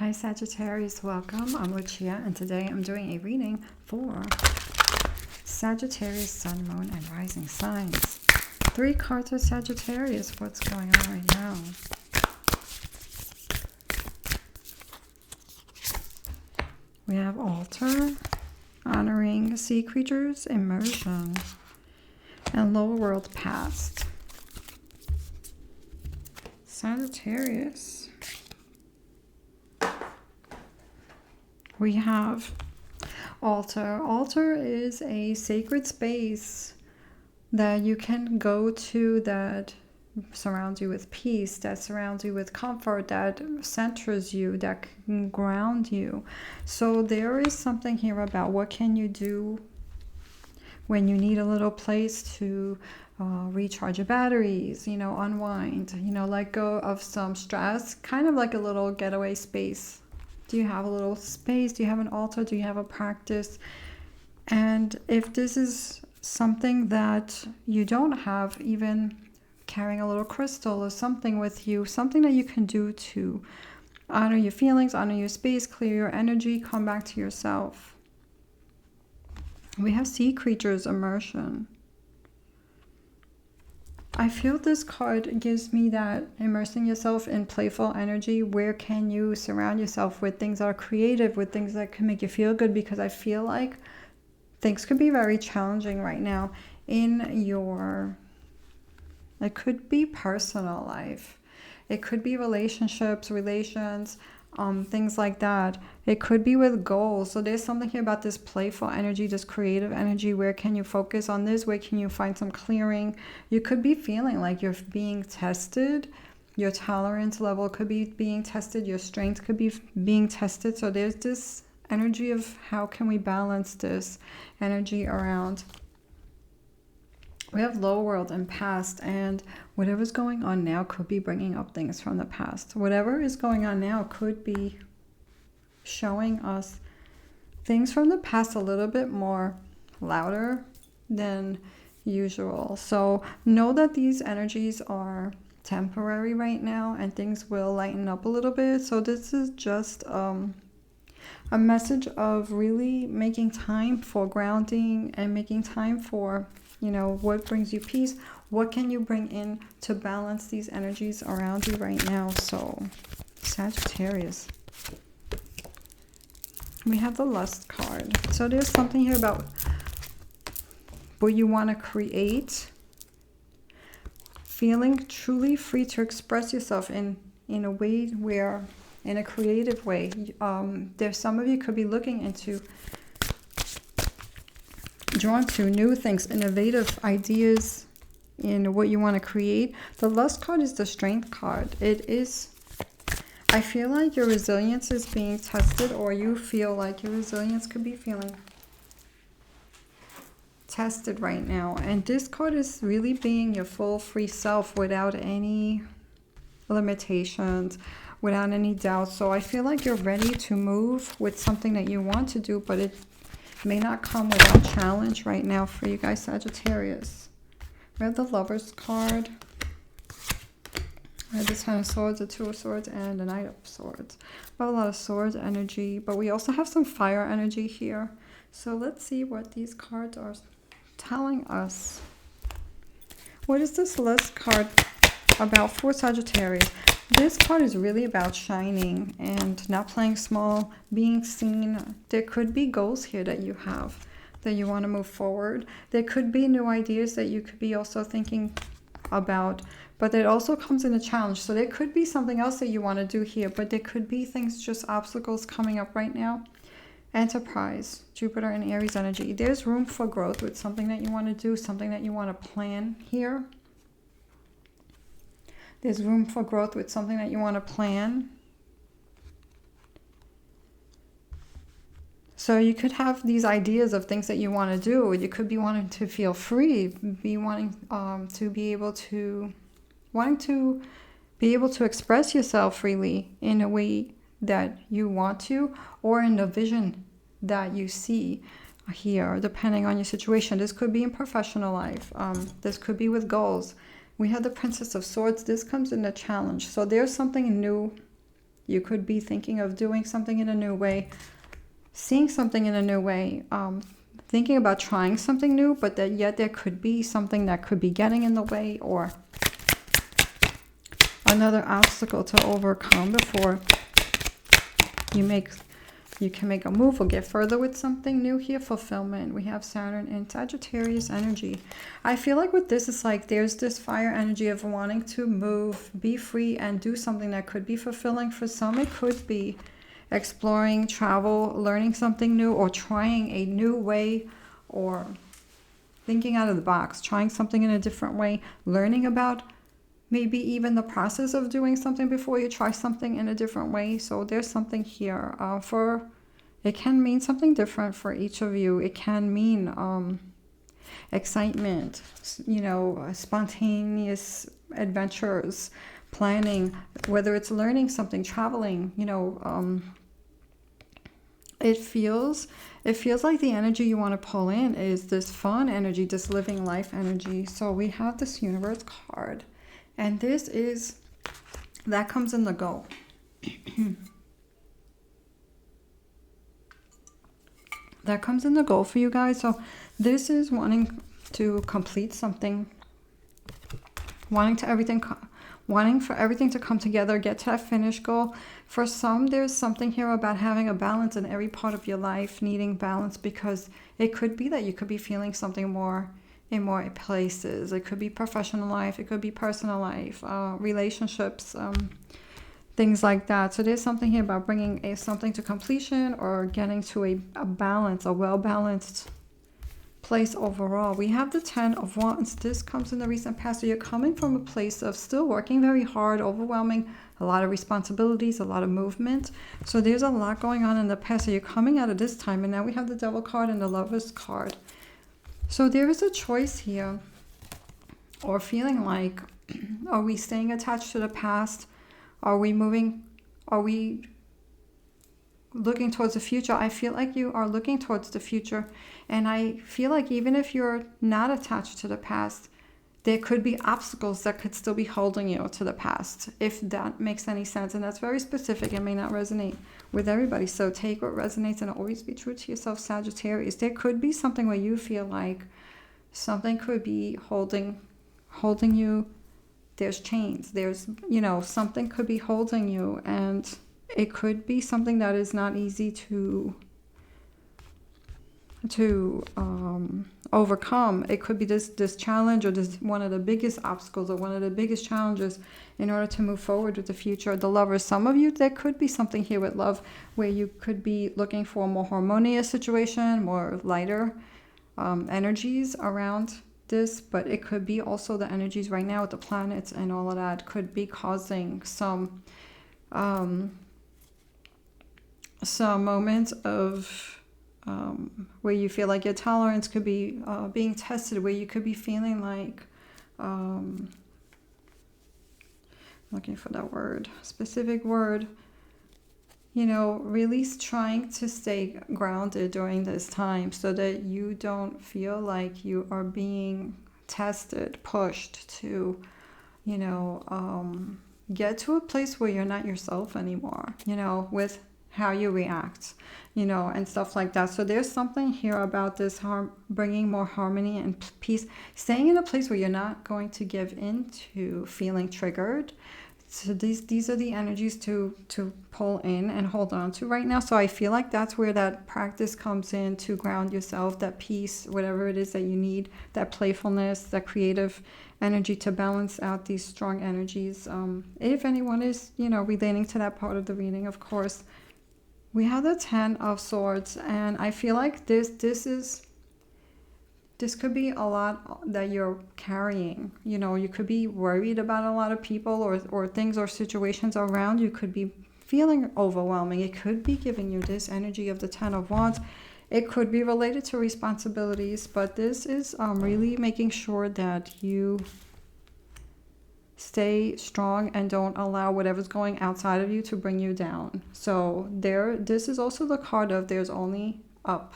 Hi Sagittarius, welcome. I'm Lucia and today I'm doing a reading for Sagittarius Sun, Moon, and Rising signs. 3 cards of Sagittarius. What's going on right now? We have Altar, honoring sea creatures, immersion, and lower world past. Sagittarius. We have Altar. Altar is a sacred space that you can go to that surrounds you with peace, that surrounds you with comfort, that centers you, that can ground you. So there is something here about what can you do when you need a little place to recharge your batteries, unwind, let go of some stress, kind of like a little getaway space. Do you have a little space? Do you have an altar? Do you have a practice? And if this is something that you don't have, even carrying a little crystal or something with you, something that you can do to honor your feelings, honor your space, clear your energy, come back to yourself. We have sea creatures, immersion. I feel this card gives me that immersing yourself in playful energy. Where can you surround yourself with things that are creative, with things that can make you feel good? Because I feel like things could be very challenging right now in your, it could be personal life. It could be relationships, relations, things like that. It could be with goals. So there's something here about this playful energy, this creative energy. Where can you focus on this? Where can you find some clearing? You could be feeling like you're being tested. Your tolerance level could be being tested. Your strength could be being tested. So there's this energy of how can we balance this energy around. We have lower world and past, and whatever's going on now could be bringing up things from the past. Whatever is going on now could be showing us things from the past a little bit more louder than usual. So know that these energies are temporary right now and things will lighten up a little bit. So this is just a message of really making time for grounding and making time for what brings you peace. What can you bring in to balance these energies around you right now? So Sagittarius, we have the Lust card. So there's something here about what you want to create, feeling truly free to express yourself in a way where, in a creative way. There's some of you could be looking into, drawn to new things, innovative ideas in what you want to create. The Lust card is the Strength card. It is, I feel like your resilience is being tested, or you feel like your resilience could be feeling tested right now. And this card is really being your full free self without any limitations, without any doubt. So I feel like you're ready to move with something that you want to do, but it may not come without challenge right now for you guys, Sagittarius. We have the Lovers card. We have the Ten of Swords, the Two of Swords, and the Knight of Swords. We have a lot of swords energy, but we also have some fire energy here. So let's see what these cards are telling us. What is this Lust card about for Sagittarius? This card is really about shining and not playing small, being seen. There could be goals here that you have, that you want to move forward. There could be new ideas that you could be also thinking about, but it also comes in a challenge. So there could be something else that you want to do here, but there could be things, just obstacles coming up right now. Enterprise, Jupiter and Aries energy. There's room for growth with something that you want to do, something that you want to plan here. There's room for growth with something that you want to plan. So you could have these ideas of things that you want to do. You could be wanting to feel free, be wanting to be able to express yourself freely in a way that you want to, or in the vision that you see here, depending on your situation. This could be in professional life. This could be with goals. We have the Princess of Swords. This comes in a challenge. So there's something new You could be thinking of doing something in a new way, seeing something in a new way, thinking about trying something new, but that yet there could be something that could be getting in the way, or another obstacle to overcome before you can make a move or get further with something new here. Fulfillment. We have Saturn in Sagittarius energy. I feel like with this, it's like there's this fire energy of wanting to move, be free, and do something that could be fulfilling. For some, it could be exploring, travel, learning something new, or trying a new way, or thinking out of the box, trying something in a different way, learning about maybe even the process of doing something before you try something in a different way. So there's something here it can mean something different for each of you. It can mean excitement, spontaneous adventures, planning, whether it's learning something, traveling, it feels like the energy you want to pull in is this fun energy, this living life energy. So we have this universe card, and that comes in the go. That comes in the go for you guys. So this is wanting to complete something, wanting for everything to come together, get to that finish goal. For some, there's something here about having a balance in every part of your life, needing balance, because it could be that you could be feeling something more in more places. It could be professional life, it could be personal life, relationships, things like that. So there's something here about bringing something to completion, or getting to a balance, a well-balanced place overall. We have the 10 of Wands. This comes in the recent past. So you're coming from a place of still working very hard, overwhelming, a lot of responsibilities, a lot of movement. So there's a lot going on in the past. So you're coming out of this time, and now we have the Devil card and the Lovers card. So there is a choice here, or feeling like, are we staying attached to the past? Are we moving? Are we looking towards the future? I feel like you are looking towards the future. And I feel like even if you're not attached to the past, there could be obstacles that could still be holding you to the past, if that makes any sense. And that's very specific. It may not resonate with everybody. So take what resonates and always be true to yourself, Sagittarius. There could be something where you feel like something could be holding you. There's chains. There's, something could be holding you. And it could be something that is not easy to overcome. It could be this challenge, or this one of the biggest obstacles, or one of the biggest challenges in order to move forward with the future. The Lovers, some of you, there could be something here with love where you could be looking for a more harmonious situation, more lighter energies around this. But it could be also the energies right now with the planets and all of that could be causing some moments of where you feel like your tolerance could be being tested, where you could be feeling like, looking for that word, specific word, really trying to stay grounded during this time, so that you don't feel like you are being tested, pushed to, get to a place where you're not yourself anymore, with how you react, and stuff like that. So there's something here about this bringing more harmony and peace, staying in a place where you're not going to give in to feeling triggered. So these are the energies to pull in and hold on to right now. So I feel like that's where that practice comes in, to ground yourself, that peace, whatever it is that you need, that playfulness, that creative energy to balance out these strong energies. If anyone is, relating to that part of the reading, of course. We have the 10 of Swords, and I feel like this could be a lot that you're carrying. You could be worried about a lot of people or things or situations around you. Could be feeling overwhelming. It could be giving you this energy of the 10 of Wands. It could be related to responsibilities, but this is really making sure that you stay strong and don't allow whatever's going outside of you to bring you down. So this is also the card of there's only up,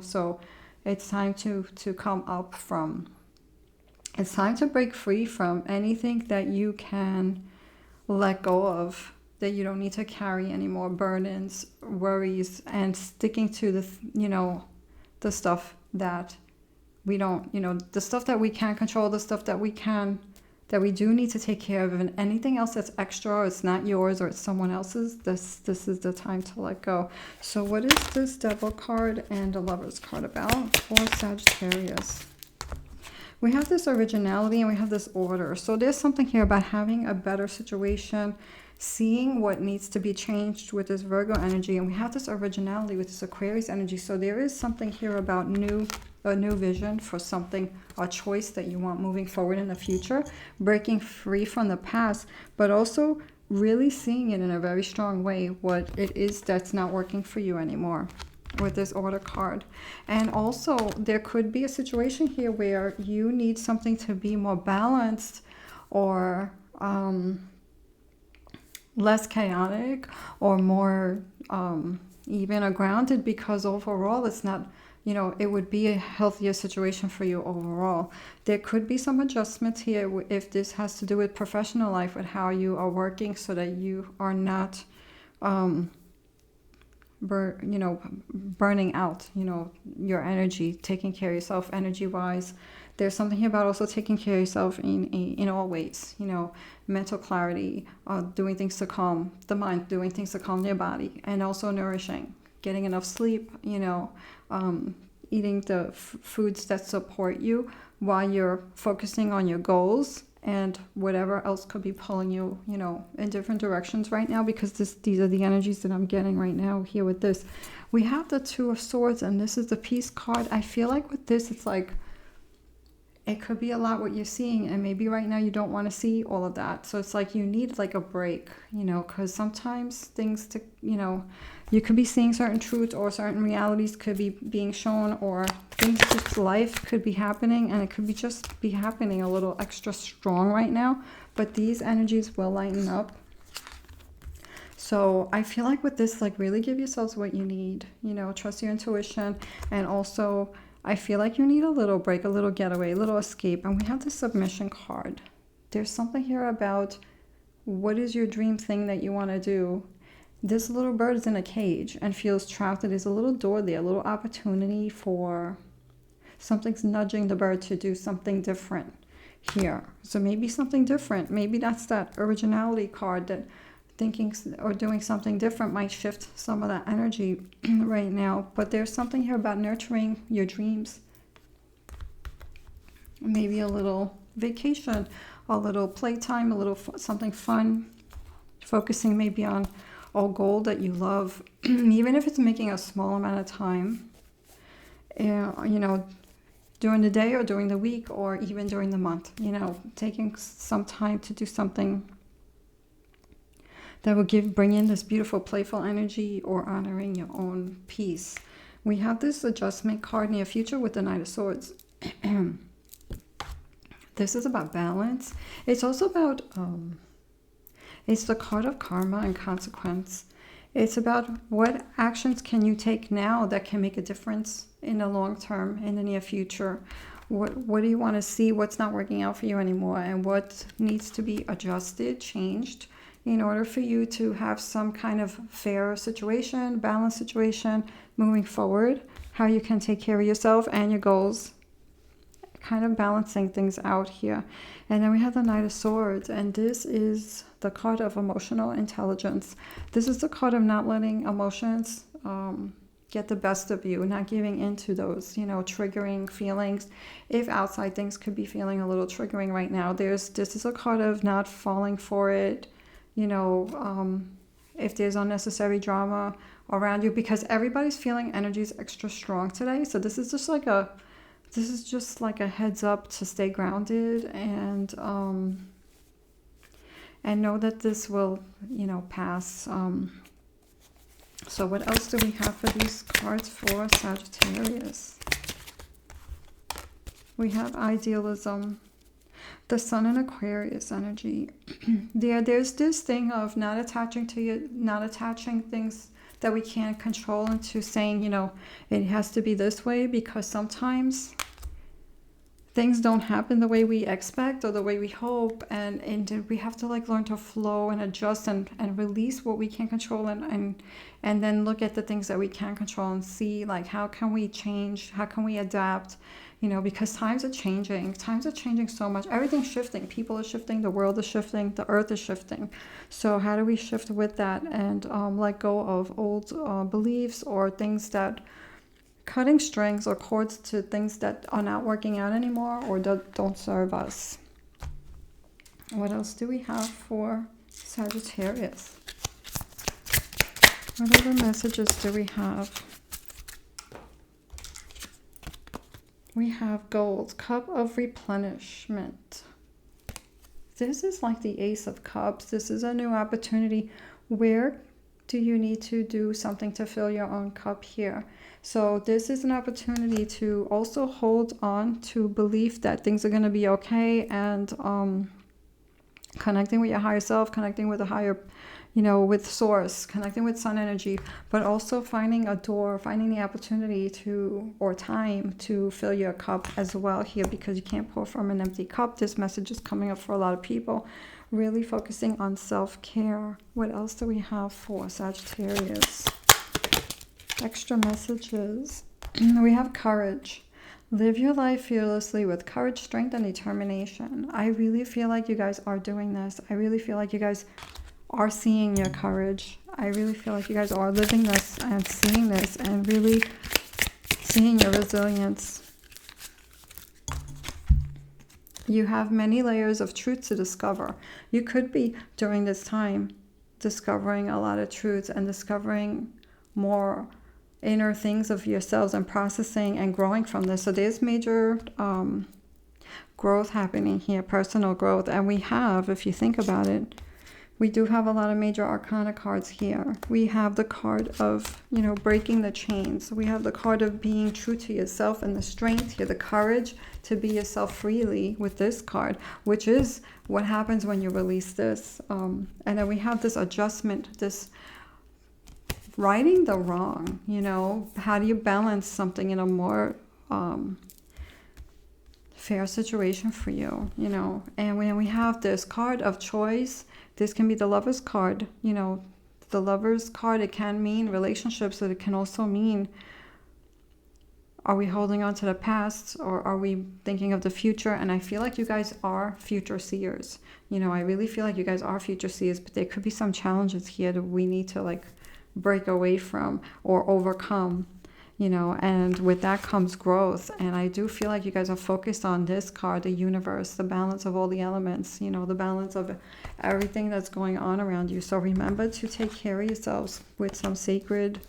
so it's time to come up from, it's time to break free from anything that you can let go of that you don't need to carry any more burdens, worries, and sticking to the, the stuff that we don't, the stuff that we can control, the stuff that we do need to take care of, and anything else that's extra, or it's not yours, or it's someone else's, this is the time to let go. So what is this Devil card and the Lover's card about for Sagittarius? We have this originality and we have this order. So there's something here about having a better situation, seeing what needs to be changed with this Virgo energy, and we have this originality with this Aquarius energy. So there is something here about a new vision for something, a choice that you want moving forward in the future, breaking free from the past, but also really seeing it in a very strong way, what it is that's not working for you anymore with this order card. And also there could be a situation here where you need something to be more balanced, or less chaotic, or more even or grounded, because overall it's not, it would be a healthier situation for you overall. There could be some adjustments here if this has to do with professional life, with how you are working, so that you are not burning out, your energy, taking care of yourself energy wise. There's something here about also taking care of yourself in all ways, mental clarity, doing things to calm the mind, doing things to calm your body, and also nourishing, getting enough sleep, eating the foods that support you while you're focusing on your goals, and whatever else could be pulling you, in different directions right now, because these are the energies that I'm getting right now here with this. We have the Two of Swords, and this is the Peace card. I feel like with this, it's like, it could be a lot what you're seeing, and maybe right now you don't want to see all of that. So it's like you need like a break, because sometimes things to, you could be seeing certain truths, or certain realities could be being shown, or things, just life could be happening, and it could be just be happening a little extra strong right now. But these energies will lighten up. So I feel like with this, like, really give yourselves what you need, trust your intuition, and also I feel like you need a little break, a little getaway, a little escape. And we have the Submission card. There's something here about what is your dream thing that you want to do. This little bird is in a cage and feels trapped. There's a little door there, a little opportunity for something's nudging the bird to do something different here. So maybe something different. Maybe that's that originality card, that thinking or doing something different might shift some of that energy right now. But there's something here about nurturing your dreams. Maybe a little vacation, a little playtime, a little something fun, focusing maybe on a goal that you love, even if it's making a small amount of time, during the day or during the week or even during the month, taking some time to do something that will bring in this beautiful playful energy, or honoring your own peace. We have this Adjustment card, Near Future, with the Knight of Swords. This is about balance. It's also about, it's the card of karma and consequence. It's about what actions can you take now that can make a difference in the long term, in the near future. What do you want to see? What's not working out for you anymore? And what needs to be adjusted, changed, in order for you to have some kind of fair situation, balanced situation moving forward, how you can take care of yourself and your goals, kind of balancing things out here. And then we have the Knight of Swords, and this is the card of emotional intelligence. This is the card of not letting emotions get the best of you, not giving into those, triggering feelings. If outside things could be feeling a little triggering right now, this is a card of not falling for it. If there's unnecessary drama around you, because everybody's feeling energies extra strong today. So this is just like a heads up to stay grounded and know that this will, pass. So what else do we have for these cards for Sagittarius? We have idealism, the Sun and Aquarius energy. There's this thing of not attaching things that we can't control into saying, it has to be this way, because sometimes things don't happen the way we expect or the way we hope, and we have to like learn to flow and adjust and release what we can't control, and then look at the things that we can control and see like how can we change, how can we adapt, you know, because times are changing so much. Everything's shifting, people are shifting, the world is shifting, the earth is shifting. So how do we shift with that and let go of old beliefs or things that cutting strings or cords to things that are not working out anymore or don't serve us. What else do we have for Sagittarius? What other messages do we have? We have gold, cup of replenishment. This is like the Ace of Cups. This is a new opportunity. Where do you need to do something to fill your own cup here? So this is an opportunity to also hold on to belief that things are going to be okay, and connecting with your higher self, connecting with a higher, you know, with source, connecting with sun energy, but also finding a door, finding the opportunity to, or time to fill your cup as well here, because you can't pour from an empty cup. This message is coming up for a lot of people. Really focusing on self-care. What else do we have for Sagittarius? Extra messages. We have courage. Live your life fearlessly with courage, strength, and determination. I really feel like you guys are doing this. I really feel like you guys are seeing your courage. I really feel like you guys are living this and seeing this and really seeing your resilience. You have many layers of truth to discover. You could be, during this time, discovering a lot of truths and discovering more inner things of yourselves and processing and growing from this. So there's major growth happening here, personal growth. And we have, if you think about it, we do have a lot of major arcana cards here. We have the card of, you know, breaking the chains. We have the card of being true to yourself and the strength here, the courage to be yourself freely with this card, which is what happens when you release this. And then we have this adjustment, this righting the wrong, you know, how do you balance something in a more fair situation for you, you know. And when we have this card of choice, this can be the Lover's card, you know, the Lover's card. It can mean relationships, but it can also mean, are we holding on to the past or are we thinking of the future? And I feel like you guys are future seers. You know, I really feel like you guys are future seers, but there could be some challenges here that we need to like break away from or overcome, you know, and with that comes growth. And I do feel like you guys are focused on this card, the universe, the balance of all the elements, you know, the balance of everything that's going on around you. So remember to take care of yourselves with some sacred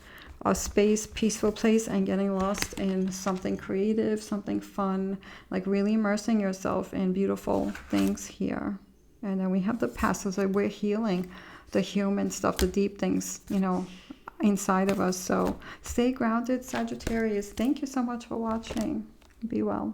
space, peaceful place, and getting lost in something creative, something fun, like really immersing yourself in beautiful things here. And then we have the past, so we're healing the human stuff, the deep things, you know, inside of us. So stay grounded, Sagittarius. Thank you so much for watching. Be well.